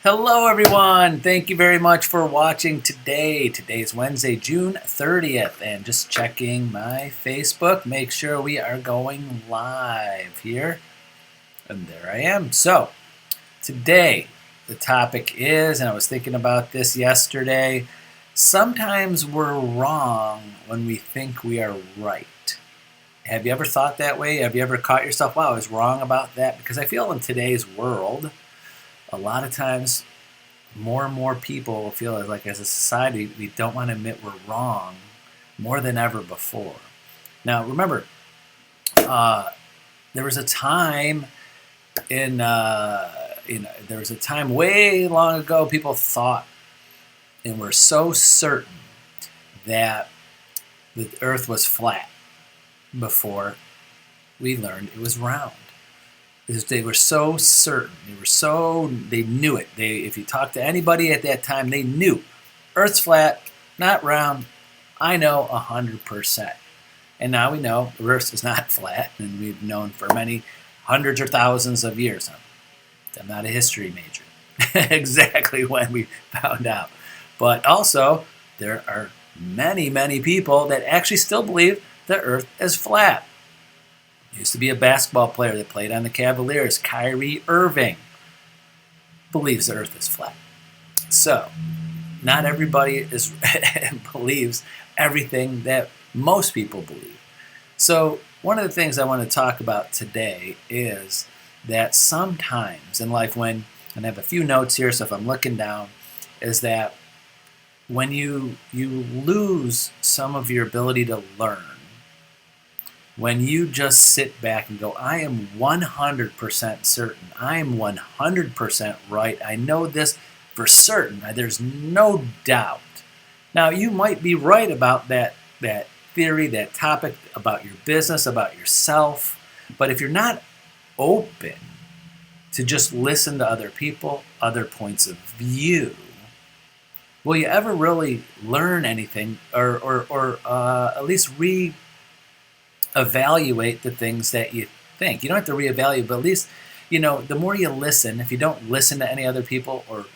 Hello, everyone. Thank you very much for watching today. Today's Wednesday, June 30th, and just checking my Facebook. Make sure we are going live here. And there I am. So, today, the topic is, and I was thinking about this yesterday, sometimes we're wrong when we think we are right. Have you ever thought that way? Have you ever caught yourself, wow, I was wrong about that? Because I feel in today's world, a lot of times more and more people feel like as a society we don't want to admit we're wrong more than ever before. Now remember, there was a time there was a time way long ago people thought and were so certain that the earth was flat before we learned it was round. They were so certain. They knew it. If you talk to anybody at that time, they knew Earth's flat, not round. I know 100%. And now we know the Earth is not flat, and we've known for many hundreds or thousands of years. I'm not a history major. Exactly when we found out. But also, there are many, many people that actually still believe the Earth is flat. Used to be a basketball player that played on the Cavaliers, Kyrie Irving, believes the earth is flat. So, not everybody believes everything that most people believe. So, one of the things I want to talk about today is that sometimes in life and I have a few notes here, so if I'm looking down, is that when you lose some of your ability to learn, when you just sit back and go, I am 100% certain, I am 100% right, I know this for certain, there's no doubt. Now, you might be right about that theory, that topic, about your business, about yourself, but if you're not open to just listen to other people, other points of view, will you ever really learn anything or at least evaluate the things that you think? You don't have to reevaluate, but at least, the more you listen, if you don't listen to any other people or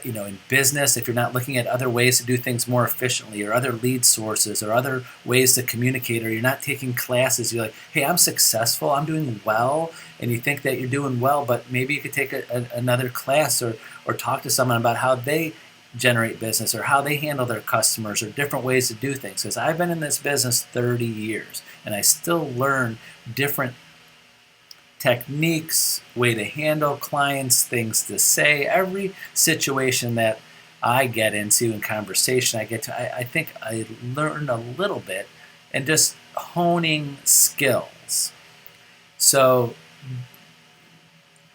in business, if you're not looking at other ways to do things more efficiently or other lead sources or other ways to communicate, or you're not taking classes, you're like, hey, I'm successful, I'm doing well, and you think that you're doing well, but maybe you could take another class or talk to someone about how they generate business or how they handle their customers or different ways to do things. Because I've been in this business 30 years and I still learn different techniques, way to handle clients, things to say. Every situation that I get into in conversation, I think I learned a little bit and just honing skills. So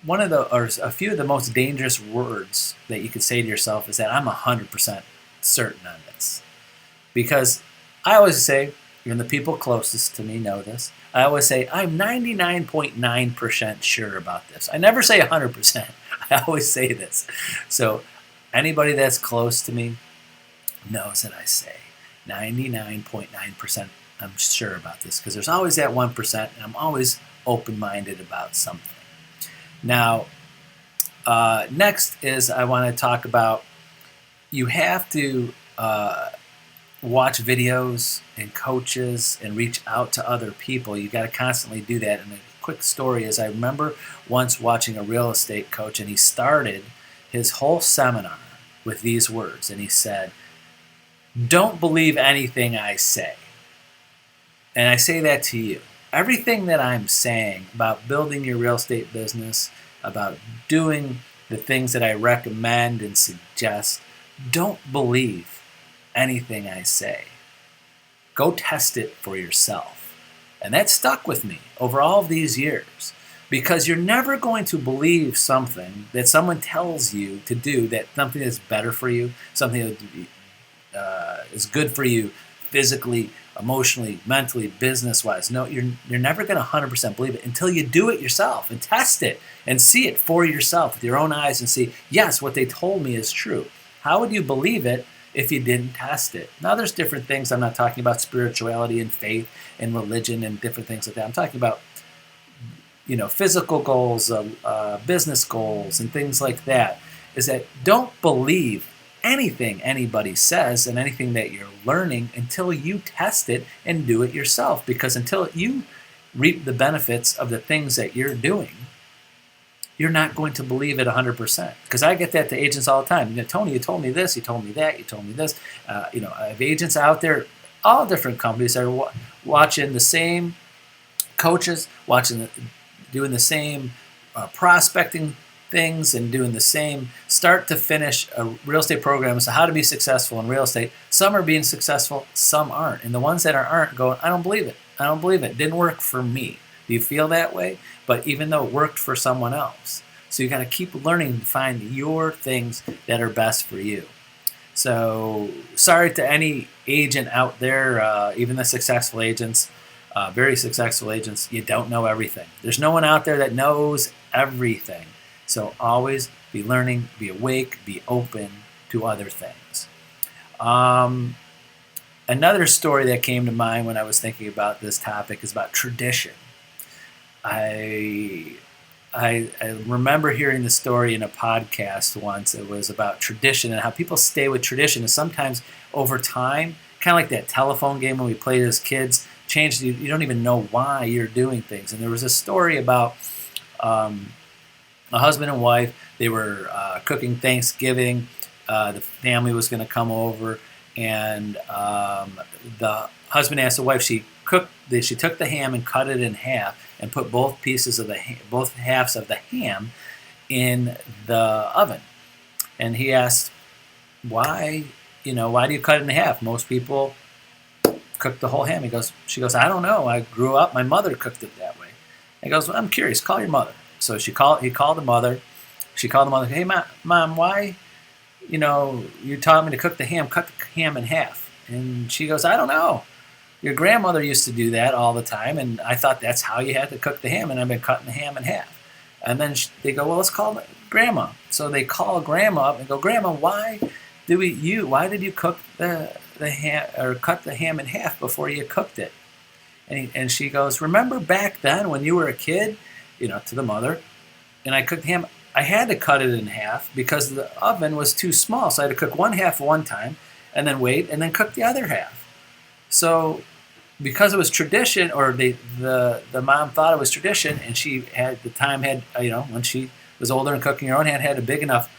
a few of the most dangerous words that you could say to yourself is that I'm 100% certain on this. Because I always say, even the people closest to me know this, I always say, I'm 99.9% sure about this. I never say 100%. I always say this. So anybody that's close to me knows that I say 99.9% I'm sure about this, because there's always that 1%, and I'm always open-minded about something. Now, next is I want to talk about, you have to watch videos and coaches and reach out to other people. You got to constantly do that. And a quick story is I remember once watching a real estate coach, and he started his whole seminar with these words. And he said, don't believe anything I say. And I say that to you. Everything that I'm saying about building your real estate business, about doing the things that I recommend and suggest, don't believe anything I say. Go test it for yourself. And that stuck with me over all of these years, because you're never going to believe something that someone tells you to do, that something is better for you, something that is good for you physically, emotionally, mentally, business-wise. No, you're never going to 100% believe it until you do it yourself and test it and see it for yourself with your own eyes and see, yes, what they told me is true. How would you believe it if you didn't test it? Now, there's different things. I'm not talking about spirituality and faith and religion and different things like that. I'm talking about, physical goals, business goals and things like that, is that don't believe anything anybody says and anything that you're learning until you test it and do it yourself. Because until you reap the benefits of the things that you're doing, you're not going to believe it 100%. Because I get that to agents all the time. Tony, you told me this, you told me that, you told me this. I have agents out there, all different companies that are watching the same coaches, doing the same prospecting things and doing the same start to finish real estate programs, so how to be successful in real estate. Some are being successful, some aren't. And the ones that aren't going, I don't believe it. I don't believe it. It didn't work for me. Do you feel that way? But even though it worked for someone else. So you got to keep learning to find your things that are best for you. So sorry to any agent out there, even the successful agents, very successful agents, you don't know everything. There's no one out there that knows everything. So always be learning, be awake, be open to other things. Another story that came to mind when I was thinking about this topic is about tradition. I remember hearing the story in a podcast once. It was about tradition and how people stay with tradition. And sometimes over time, kind of like that telephone game when we played as kids, you don't even know why you're doing things. And there was a story about a husband and wife. They were cooking Thanksgiving. The family was going to come over, and the husband asked the wife. She took the ham and cut it in half and put both halves of the ham in the oven. And he asked, "Why? Why do you cut it in half? Most people cook the whole ham." She goes, "I don't know. I grew up. My mother cooked it that way." He goes, "Well, I'm curious. Call your mother." So he called the mother. She called the mother. "Hey, Mom, why, you taught me to cook the ham, cut the ham in half?" And she goes, "I don't know. Your grandmother used to do that all the time, and I thought that's how you had to cook the ham, and I've been cutting the ham in half." And then they go, "Well, let's call Grandma." So they call Grandma up and go, "Grandma, why did you cook the ham or cut the ham in half before you cooked it?" And she goes, "Remember back then when you were a kid?" To the mother, "And I cooked ham. I had to cut it in half because the oven was too small, so I had to cook one half one time, and then wait, and then cook the other half." So, because it was tradition, or the mom thought it was tradition, and she had when she was older and cooking her own, had a big enough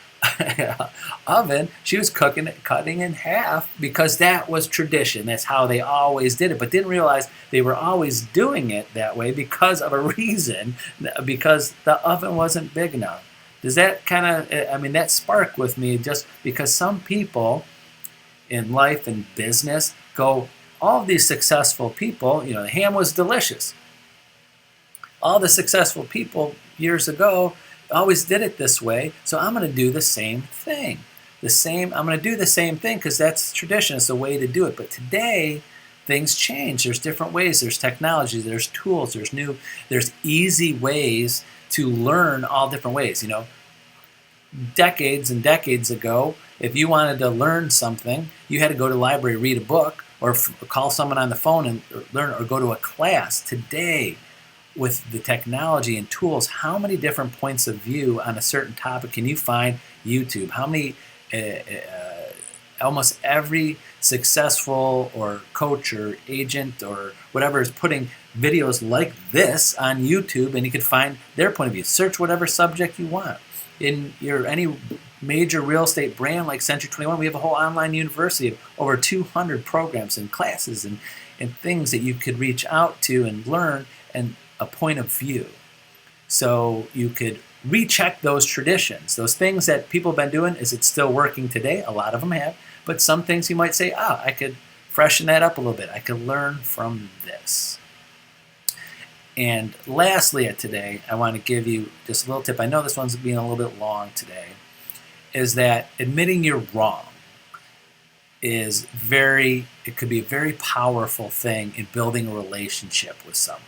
oven, she was cutting in half because that was tradition. That's how they always did it, but didn't realize they were always doing it that way because of a reason, because the oven wasn't big enough. Does that that sparked with me, just because some people in life and business go, all of these successful people, the ham was delicious. All the successful people years ago always did it this way, so I'm going to do the same thing. I'm going to do the same thing because that's tradition. It's the way to do it. But today, things change. There's different ways. There's technology. There's tools. There's easy ways to learn all different ways. Decades and decades ago, if you wanted to learn something, you had to go to the library, read a book, or call someone on the phone and learn, or go to a class. Today, with the technology and tools, how many different points of view on a certain topic can you find? YouTube. How many, almost every successful or coach or agent or whatever is putting videos like this on YouTube, and you can find their point of view. Search whatever subject you want. In any major real estate brand like Century 21, we have a whole online university of over 200 programs and classes and things that you could reach out to and learn, and a point of view. So you could recheck those traditions. Those things that people have been doing, is it still working today? A lot of them have. But some things you might say, I could freshen that up a little bit. I could learn from this. And lastly today, I want to give you just a little tip. I know this one's being a little bit long today, is that admitting you're wrong it could be a very powerful thing in building a relationship with someone.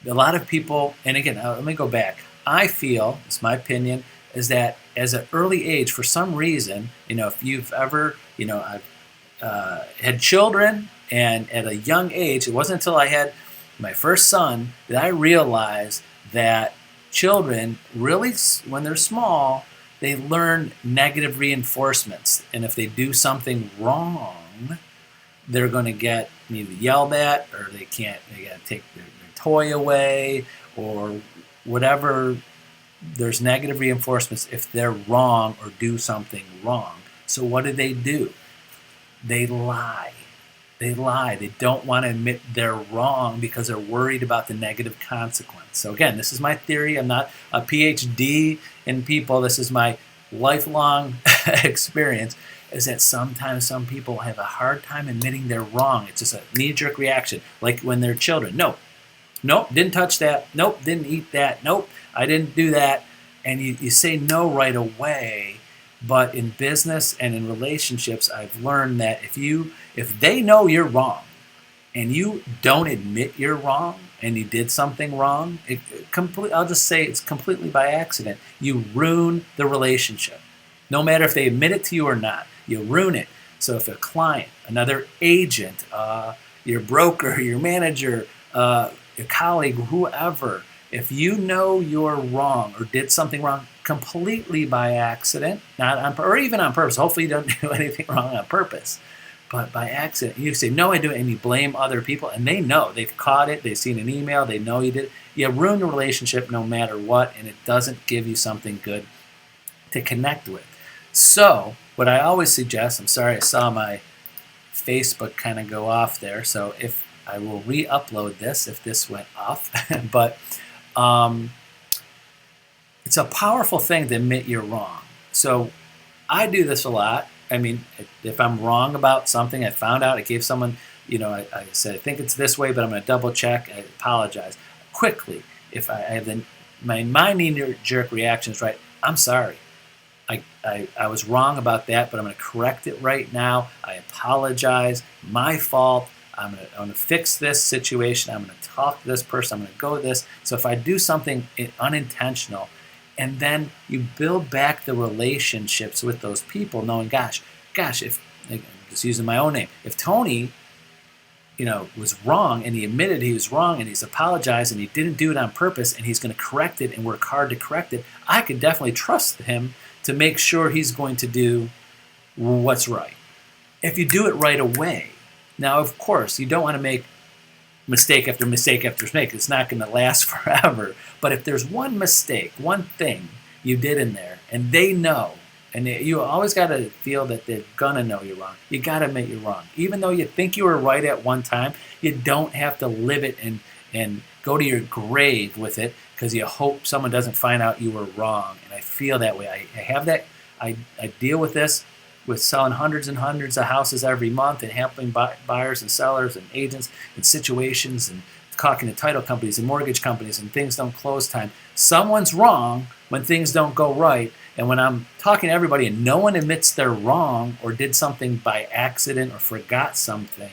A lot of people, and again, let me go back. I feel, it's my opinion, is that as an early age, for some reason, if you've ever, I've had children, and at a young age, it wasn't until I had my first son that I realized that children really, when they're small, they learn negative reinforcements. And if they do something wrong, they're going to get either yelled at, or they got to take their toy away, or whatever. There's negative reinforcements if they're wrong or do something wrong. So what do? They lie. They lie. They don't want to admit they're wrong because they're worried about the negative consequence. So again, this is my theory. I'm not a PhD in people. This is my lifelong experience, is that sometimes some people have a hard time admitting they're wrong. It's just a knee-jerk reaction, like when they're children. Nope, didn't touch that. Nope, didn't eat that. Nope, I didn't do that. And you say no right away. But in business and in relationships, I've learned that if they know you're wrong and you don't admit you're wrong and you did something wrong, I'll just say it's completely by accident. You ruin the relationship. No matter if they admit it to you or not, you ruin it. So if a client, another agent, your broker, your manager, your colleague, whoever, if you know you're wrong or did something wrong completely by accident, or even on purpose, hopefully you don't do anything wrong on purpose, but by accident, you say, no, I do it, and you blame other people, and they know, they've caught it, they've seen an email, they know you did it. You ruin the relationship no matter what, and it doesn't give you something good to connect with. So what I always suggest, I'm sorry, I saw my Facebook kind of go off there, so if I will re-upload this if this went off, but it's a powerful thing to admit you're wrong. So I do this a lot. I mean, if I'm wrong about something, I found out, I gave someone, I said, I think it's this way, but I'm going to double check. I apologize. Quickly, if I have my knee-jerk reaction is, right, I'm sorry. I was wrong about that, but I'm going to correct it right now. I apologize. My fault. I'm going to fix this situation. I'm going to talk to this person. I'm going to go with this. So if I do something unintentional, and then you build back the relationships with those people, knowing, gosh, if, I'm just using my own name, if Tony, was wrong and he admitted he was wrong and he's apologized and he didn't do it on purpose and he's going to correct it and work hard to correct it, I could definitely trust him to make sure he's going to do what's right. If you do it right away, now, of course, you don't want to make mistake after mistake after mistake. It's not going to last forever. But if there's one mistake, one thing you did in there, and they know, and you always got to feel that they're going to know you're wrong. You got to admit you're wrong. Even though you think you were right at one time, you don't have to live it and go to your grave with it because you hope someone doesn't find out you were wrong. And I feel that way. I have that. I deal with this, with selling hundreds and hundreds of houses every month and helping buyers and sellers and agents in situations and talking to title companies and mortgage companies, and things don't close time. Someone's wrong when things don't go right. And when I'm talking to everybody and no one admits they're wrong or did something by accident or forgot something,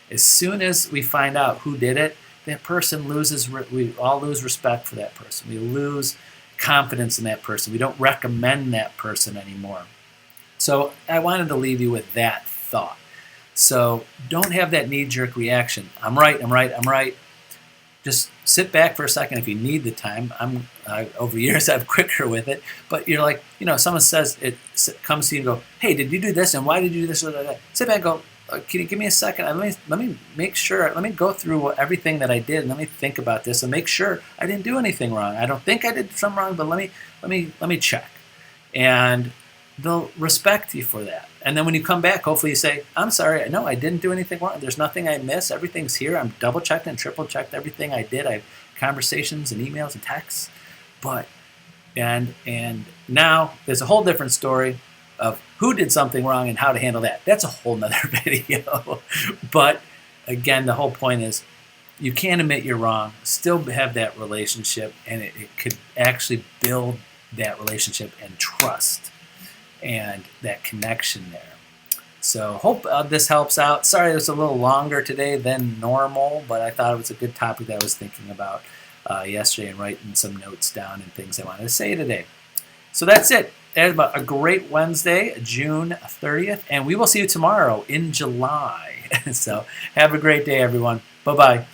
as soon as we find out who did it, that person loses, we all lose respect for that person. We lose confidence in that person. We don't recommend that person anymore. So I wanted to leave you with that thought. So don't have that knee-jerk reaction. I'm right. Just sit back for a second if you need the time. Over years I'm quicker with it. But you're like, someone says, it comes to you and go, hey, did you do this? And why did you do this? Sit back and go, can you give me a second? Let me make sure. Let me go through everything that I did, and let me think about this and make sure I didn't do anything wrong. I don't think I did something wrong, but let me check. And they'll respect you for that. And then when you come back, hopefully you say, I'm sorry, no, I didn't do anything wrong. There's nothing I missed. Everything's here. I'm double-checked and triple-checked everything I did. I have conversations and emails and texts. And now there's a whole different story of who did something wrong and how to handle that. That's a whole nother video. But again, the whole point is you can admit you're wrong, still have that relationship, and it could actually build that relationship and trust and that connection there. So hope this helps out. Sorry it was a little longer today than normal, but I thought it was a good topic that I was thinking about yesterday and writing some notes down and things I wanted to say today. So that's it. That's about a great Wednesday, June 30th, and we will see you tomorrow in July. So have a great day, everyone. Bye-bye.